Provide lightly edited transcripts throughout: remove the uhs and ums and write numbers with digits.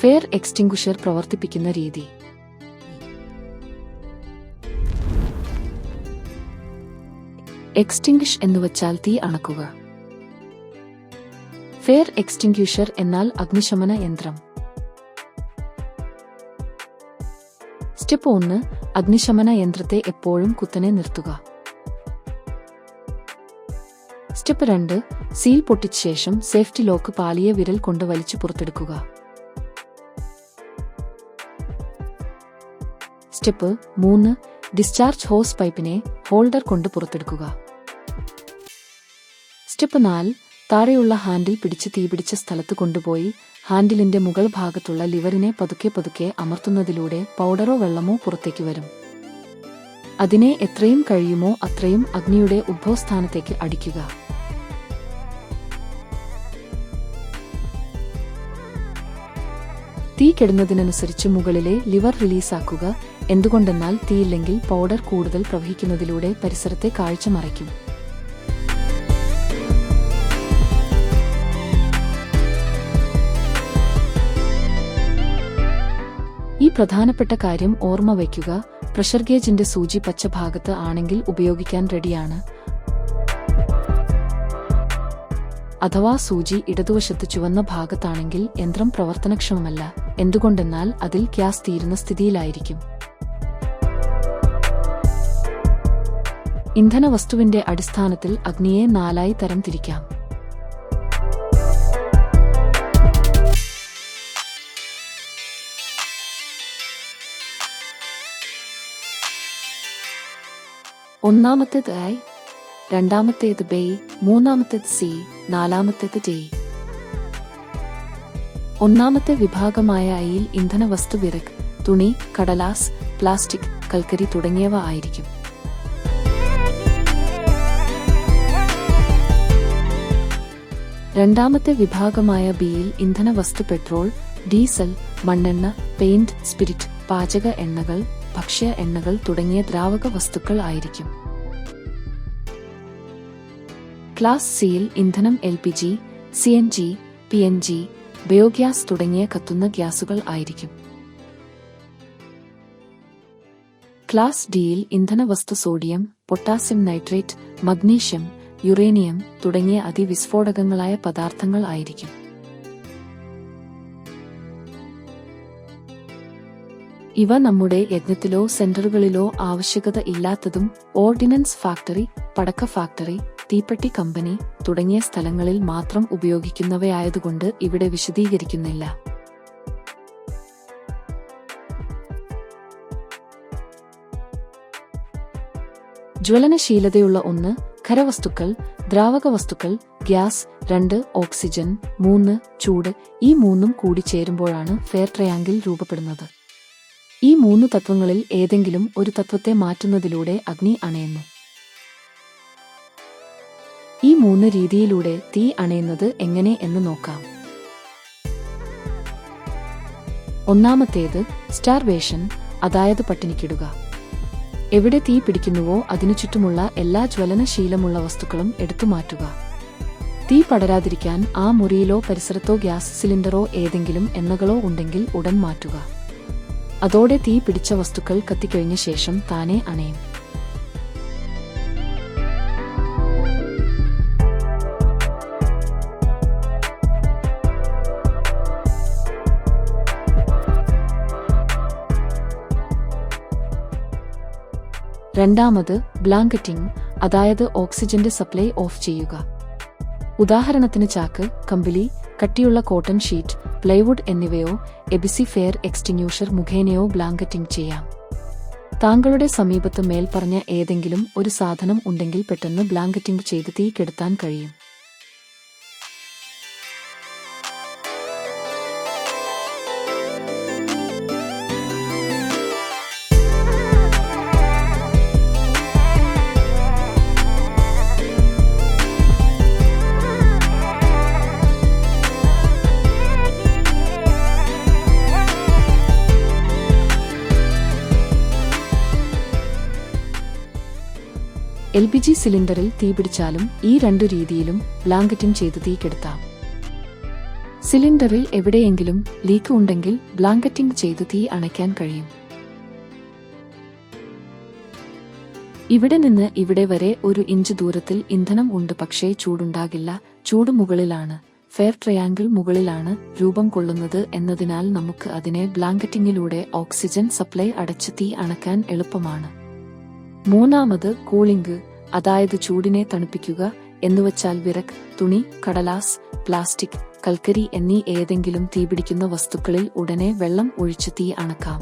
Fire extinguisher പ്രവർത്തിപ്പിക്കുന്ന രീതി. Extinguish എന്നുവച്ചാൽ തീ അണക്കുക. ഫയർ എക്സ്റ്റിംഗ്വിഷർ എന്നാൽ അഗ്നിശമന യന്ത്രം. സ്റ്റെപ്പ് 1. അഗ്നിശമന യന്ത്രത്തെ എപ്പോഴും കുത്തനെ നിർത്തുക. സ്റ്റെപ്പ് 2. സീൽ പൊട്ടിച്ച ശേഷം സേഫ്റ്റി ലോക്ക് പാലിയ വിരൽ കൊണ്ട് വലിച്ചു പുറത്തെടുക്കുക. സ്റ്റെപ്പ് 3. ഡിസ്ചാർജ് ഹോസ് പൈപ്പിനെ ഹോൾഡർ കൊണ്ട് പുറത്തെടുക്കുക. സ്റ്റെപ്പ് 4. താഴെയുള്ള ഹാൻഡിൽ പിടിച്ച് തീപിടിച്ച സ്ഥലത്ത് കൊണ്ടുപോയി ഹാൻഡിലിന്റെ മുകൾ ഭാഗത്തുള്ള ലിവറിനെ പതുക്കെ പതുക്കെ അമർത്തുന്നതിലൂടെ പൗഡറോ വെള്ളമോ പുറത്തേക്ക് വരും. അതിനെ എത്രയും കഴിയുമോ അത്രയും അഗ്നിയുടെ ഉദ്ഭവസ്ഥാനത്തേക്ക് അടിക്കുക. തീ കെടുന്നതിനനുസരിച്ച് മുകളിലെ ലിവർ റിലീസാക്കുക. എന്തുകൊണ്ടെന്നാൽ തീയില്ലെങ്കിൽ പൗഡർ കൂടുതൽ പ്രവഹിക്കുന്നതിലൂടെ പരിസരത്തെ കാഴ്ച മറയ്ക്കും. ഈ പ്രധാനപ്പെട്ട കാര്യം ഓർമ്മ വയ്ക്കുക. പ്രഷർ ഗേജിന്റെ സൂചി പച്ച ഭാഗത്ത് ആണെങ്കിൽ ഉപയോഗിക്കാൻ റെഡിയാണ്. അഥവാ സൂചി ഇടതുവശത്ത് ചുവന്ന ഭാഗത്താണെങ്കിൽ യന്ത്രം പ്രവർത്തനക്ഷമമല്ല. എന്തുകൊണ്ടെന്നാൽ അതിൽ ഗ്യാസ് തീരുന്ന സ്ഥിതിയിലായിരിക്കും. ഇന്ധന വസ്തുവിന്റെ അടിസ്ഥാനത്തിൽ അഗ്നിയെ 4 തരം തിരിക്കാം. ഒന്നാമത്തേത് ഐ, രണ്ടാമത്തേത് ബി, മൂന്നാമത്തേത് സി, നാലാമത്തേത് ഡി. ഒന്നാമത്തെ വിഭാഗമായ ഐയിൽ ഇന്ധന വസ്തു വിറക്, തുണി, കടലാസ്, പ്ലാസ്റ്റിക്, കൽക്കരി തുടങ്ങിയവ ആയിരിക്കും. രണ്ടാമത്തെ വിഭാഗമായ ബിയിൽ ഇന്ധന വസ്തു പെട്രോൾ, ഡീസൽ, മണ്ണെണ്ണ, പെയിന്റ്, സ്പിരിറ്റ്, പാചക എണ്ണകൾ, ഭക്ഷ്യ എണ്ണകൾ തുടങ്ങിയ ദ്രാവക വസ്തുക്കൾ ആയിരിക്കും. ക്ലാസ് സിയിൽ ഇന്ധനം LPG, CNG, PNG, ബയോഗ്യാസ് തുടങ്ങിയ കത്തുന്ന ഗ്യാസുകൾ ആയിരിക്കും. ക്ലാസ് ഡിയിൽ ഇന്ധന വസ്തു sodium, potassium nitrate, magnesium, uranium തുടങ്ങിയ അതിവിസ്ഫോടകങ്ങളായ പദാർത്ഥങ്ങൾ ആയിരിക്കും. ഇവ നമ്മുടെ യജ്ഞത്തിലോ സെന്ററുകളിലോ ആവശ്യകത ഇല്ലാത്തതും ഓർഡിനൻസ് ഫാക്ടറി, പടക്ക ഫാക്ടറി, തീപ്പെട്ടി കമ്പനി തുടങ്ങിയ സ്ഥലങ്ങളിൽ മാത്രം ഉപയോഗിക്കുന്നവയായതുകൊണ്ട് ഇവിടെ വിശദീകരിക്കുന്നില്ല. ജ്വലനശീലതയുള്ള 1 ഖരവസ്തുക്കൾ, ദ്രാവക വസ്തുക്കൾ, ഗ്യാസ്, 2 ഓക്സിജൻ, 3 ചൂട്. ഈ 3ഉം കൂടിച്ചേരുമ്പോഴാണ് ഫെയർ ട്രയാങ്കിൾ രൂപപ്പെടുന്നത്. ഈ 3 തത്വങ്ങളിൽ ഏതെങ്കിലും ഒരു തത്വത്തെ മാറ്റുന്നതിലൂടെ അഗ്നി അണയുന്നു. ഈ 3 രീതിയിലൂടെ തീ അണയുന്നത് എങ്ങനെ എന്ന് നോക്കാം. ഒന്നാമത്തേത് സ്റ്റാർവേഷൻ, അതായത് പട്ടിണിക്കിടുക. എവിടെ തീ പിടിക്കുന്നുവോ അതിനു ചുറ്റുമുള്ള എല്ലാ ജ്വലനശീലമുള്ള വസ്തുക്കളും എടുത്തുമാറ്റുക. തീ പടരാതിരിക്കാൻ ആ മുറിയിലോ പരിസരത്തോ ഗ്യാസ് സിലിണ്ടറോ ഏതെങ്കിലും എണ്ണകളോ ഉണ്ടെങ്കിൽ ഉടൻ മാറ്റുക. അതോടെ തീ പിടിച്ച വസ്തുക്കൾ കത്തിക്കഴിഞ്ഞ ശേഷം താനെ അണയും. രണ്ടാമത് ബ്ലാങ്കറ്റിംഗ്, അതായത് ഓക്സിജന്റെ സപ്ലൈ ഓഫ് ചെയ്യുക. ഉദാഹരണത്തിന് ചാക്ക്, കമ്പിളി, കട്ടിയുള്ള കോട്ടൺ ഷീറ്റ്, പ്ലൈവുഡ് എന്നിവയോ എബിസി ഫെയർ എക്സ്റ്റിംഗ്വിഷർ മുഖേനയോ ബ്ലാങ്കറ്റിംഗ് ചെയ്യാം. താങ്കളുടെ സമീപത്ത് മേൽപ്പറഞ്ഞ ഏതെങ്കിലും ഒരു സാധനം ഉണ്ടെങ്കിൽ പെട്ടെന്ന് ബ്ലാങ്കറ്റിംഗ് ചെയ്ത് തീ കെടുത്താൻ കഴിയും. LPG സിലിണ്ടറിൽ തീപിടിച്ചാലും ഈ 2 രീതിയിലും ബ്ലാങ്കറ്റിംഗ് ചെയ്ത് തീ കെടുത്താം. സിലിണ്ടറിൽ എവിടെയെങ്കിലും ലീക്ക് ഉണ്ടെങ്കിൽ ബ്ലാങ്കറ്റിംഗ് ചെയ്ത് തീ അണയ്ക്കാൻ കഴിയും. ഇവിടെ നിന്ന് ഇവിടെ വരെ 1 ഇഞ്ച് ദൂരത്തിൽ ഇന്ധനം ഉണ്ട്, പക്ഷേ ചൂടുണ്ടാകില്ല. ചൂട് മുകളിലാണ്, ഫെയർ ട്രയാങ്കിൾ മുകളിലാണ് രൂപം കൊള്ളുന്നത് എന്നതിനാൽ നമുക്ക് അതിനെ ബ്ലാങ്കറ്റിങ്ങിലൂടെ ഓക്സിജൻ സപ്ലൈ അടച്ച് തീ അണയ്ക്കാൻ എളുപ്പമാണ്. മൂന്നാമത് കൂളിംഗ്, അതായത് ചൂടിനെ തണുപ്പിക്കുക എന്നുവച്ചാൽ വിറക്, തുണി, കടലാസ്, പ്ലാസ്റ്റിക്, കൽക്കരി എന്നീ ഏതെങ്കിലും തീപിടിക്കുന്ന വസ്തുക്കളിൽ ഉടനെ വെള്ളം ഒഴിച്ച് തീ അണക്കാം.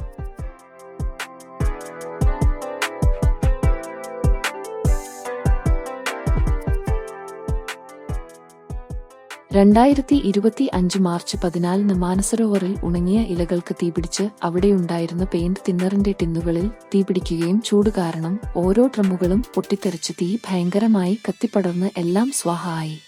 2025 മാർച്ച് 14 മാനസരോവറിൽ ഉണങ്ങിയ ഇലകൾക്ക് തീപിടിച്ച് അവിടെയുണ്ടായിരുന്ന പെയിന്റ് തിന്നറിന്റെ ടിന്നുകളിൽ തീപിടിക്കുകയും ചൂട് കാരണം ഓരോ ഡ്രമ്മുകളും പൊട്ടിത്തെറിച്ച് തീ ഭയങ്കരമായി കത്തിപ്പടർന്ന് എല്ലാം സ്വാഹ ആയി.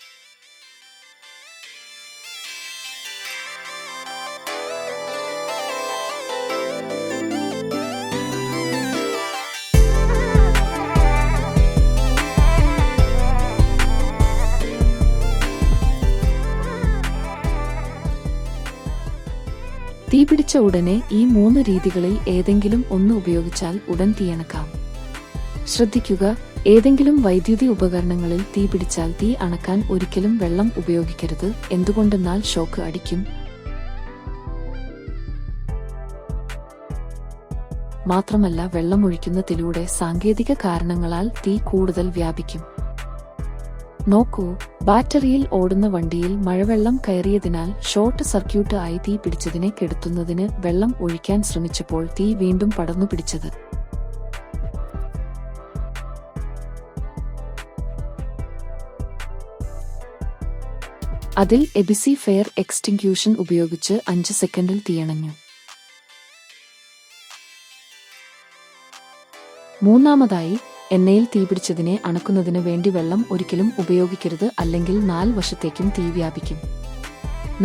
തീപിടിച്ച ഉടനെ ഈ 3 രീതികളിൽ ഏതെങ്കിലും ഒന്ന് ഉപയോഗിച്ചാൽ ഉടൻ തീയണക്കാം. ശ്രദ്ധിക്കുക, ഏതെങ്കിലും വൈദ്യുതി ഉപകരണങ്ങളിൽ തീപിടിച്ചാൽ തീ അണക്കാൻ ഒരിക്കലും വെള്ളം ഉപയോഗിക്കരുത്. എന്തുകൊണ്ടെന്നാൽ ഷോക്ക് അടിക്കും. മാത്രമല്ല, വെള്ളമൊഴിക്കുന്നതിലൂടെ സാങ്കേതിക കാരണങ്ങളാൽ തീ കൂടുതൽ വ്യാപിക്കും. നോക്കൂ, ബാറ്ററിയിൽ ഓടുന്ന വണ്ടിയിൽ മഴവെള്ളം കയറിയതിനാൽ ഷോർട്ട് സർക്യൂട്ട് ആയി തീ പിടിച്ചതിനെ കെടുത്തുന്നതിന് വെള്ളം ഒഴിക്കാൻ ശ്രമിച്ചപ്പോൾ തീ വീണ്ടും പടർന്നു പിടിച്ചത്. അതിൽ എബിസി ഫയർ എക്സ്റ്റിങ്ക്യൂഷൻ ഉപയോഗിച്ച് 5 സെക്കൻഡിൽ തീയണഞ്ഞു. മൂന്നാമതായി, എണ്ണയിൽ തീപിടിച്ചതിനെ അണക്കുന്നതിന് വേണ്ടി വെള്ളം ഒരിക്കലും ഉപയോഗിക്കരുത്, അല്ലെങ്കിൽ 4 വശത്തേക്കും തീ വ്യാപിക്കും.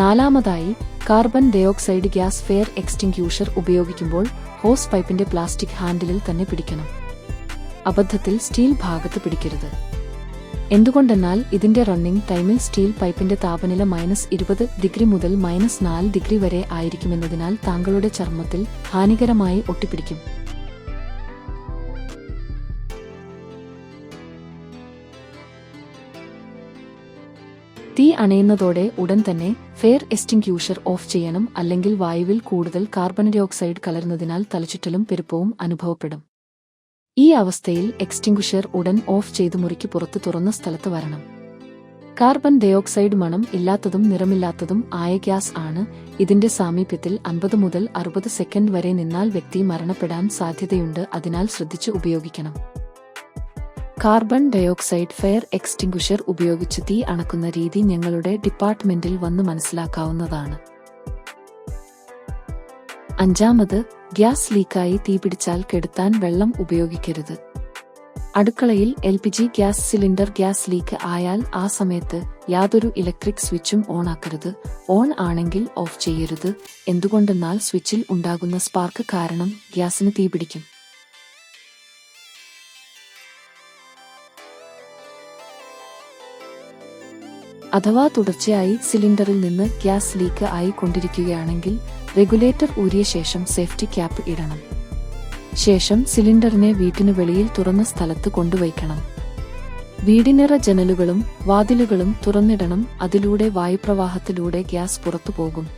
നാലാമതായി, carbon dioxide gas fire extinguisher ഉപയോഗിക്കുമ്പോൾ ഹോസ് പൈപ്പിന്റെ പ്ലാസ്റ്റിക് ഹാൻഡിലിൽ തന്നെ പിടിക്കണം. അബദ്ധത്തിൽ സ്റ്റീൽ ഭാഗത്ത് പിടിക്കരുത്. എന്തുകൊണ്ടെന്നാൽ ഇതിന്റെ റണ്ണിംഗ് ടൈമിൽ സ്റ്റീൽ പൈപ്പിന്റെ താപനില -20 ഡിഗ്രി മുതൽ -4 ഡിഗ്രി വരെ ആയിരിക്കുമെന്നതിനാൽ താങ്കളുടെ ചർമ്മത്തിൽ ഹാനികരമായി ഒട്ടിപ്പിടിക്കും. തീ അണയുന്നതോടെ ഉടൻ തന്നെ ഫയർ എക്സ്റ്റിങ്ക്യൂഷർ ഓഫ് ചെയ്യണം, അല്ലെങ്കിൽ വായുവിൽ കൂടുതൽ കാർബൺ ഡയോക്സൈഡ് കലർന്നതിനാൽ തലചുറ്റലും പെരുപ്പവും അനുഭവപ്പെടും. ഈ അവസ്ഥയിൽ എക്സ്റ്റിങ്ക്യൂഷർ ഉടൻ ഓഫ് ചെയ്ത് മുറിക്ക് പുറത്ത് തുറന്ന സ്ഥലത്ത് വരണം. കാർബൺ ഡയോക്സൈഡ് മണം ഇല്ലാത്തതും നിറമില്ലാത്തതും ആയ ഗ്യാസ് ആണ്. ഇതിന്റെ സാമീപ്യത്തിൽ 50 മുതൽ 60 സെക്കൻഡ് വരെ നിന്നാൽ വ്യക്തി മരണപ്പെടാൻ സാധ്യതയുണ്ട്. അതിനാൽ ശ്രദ്ധിച്ച് ഉപയോഗിക്കണം. കാർബൺ ഡയോക്സൈഡ് ഫയർ എക്സ്റ്റിങ്ക്വിഷർ ഉപയോഗിച്ച് തീ അണക്കുന്ന രീതി ഞങ്ങളുടെ ഡിപ്പാർട്ട്മെന്റിൽ വന്ന് മനസ്സിലാക്കാവുന്നതാണ്. അഞ്ചാമത്, ഗ്യാസ് ലീക്കായി തീപിടിച്ചാൽ കെടുത്താൻ വെള്ളം ഉപയോഗിക്കരുത്. അടുക്കളയിൽ LPG gas cylinder gas leak ആയാൽ ആ സമയത്ത് യാതൊരു ഇലക്ട്രിക് സ്വിച്ചും ഓൺ ആക്കരുത്. ഓൺ ആണെങ്കിൽ ഓഫ് ചെയ്യരുത്. എന്തുകൊണ്ടെന്നാൽ സ്വിച്ചിൽ ഉണ്ടാകുന്ന സ്പാർക്ക് കാരണം ഗ്യാസിന് തീപിടിക്കും. അഥവാ തുടർച്ചയായി സിലിണ്ടറിൽ നിന്ന് ഗ്യാസ് ലീക്ക് ആയി കൊണ്ടിരിക്കുകയാണെങ്കിൽ റെഗുലേറ്റർ ഊരിയ ശേഷം സേഫ്റ്റി ക്യാപ്പ് ഇടണം. ശേഷം സിലിണ്ടറിനെ വീട്ടിനു വെളിയിൽ തുറന്ന സ്ഥലത്ത് കൊണ്ടുവയ്ക്കണം. വീടിനിറ ജനലുകളും വാതിലുകളും തുറന്നിടണം. അതിലൂടെ വായുപ്രവാഹത്തിലൂടെ ഗ്യാസ് പുറത്തുപോകും.